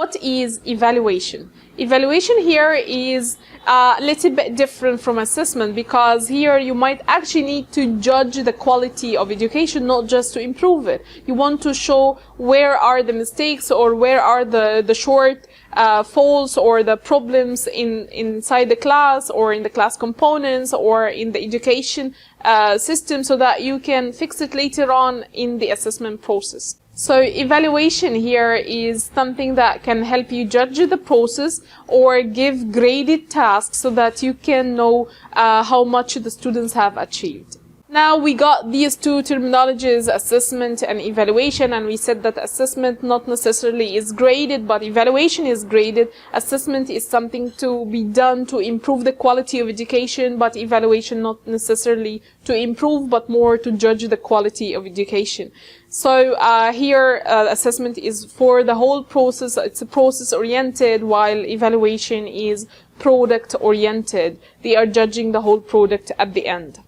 what is evaluation? Evaluation here is a little bit different from assessment, because here you might actually need to judge the quality of education, not just to improve it. You want to show where are the mistakes, or where are the short falls or the problems inside the class, or in the class components, or in the education system, so that you can fix it later on in the assessment process. So evaluation here is something that can help you judge the process or give graded tasks so that you can know how much the students have achieved. Now we got these two terminologies, assessment and evaluation, and we said that assessment not necessarily is graded, but evaluation is graded. Assessment is something to be done to improve the quality of education, but evaluation not necessarily to improve, but more to judge the quality of education. So here assessment is for the whole process, it's process oriented, while evaluation is product oriented. They are judging the whole product at the end.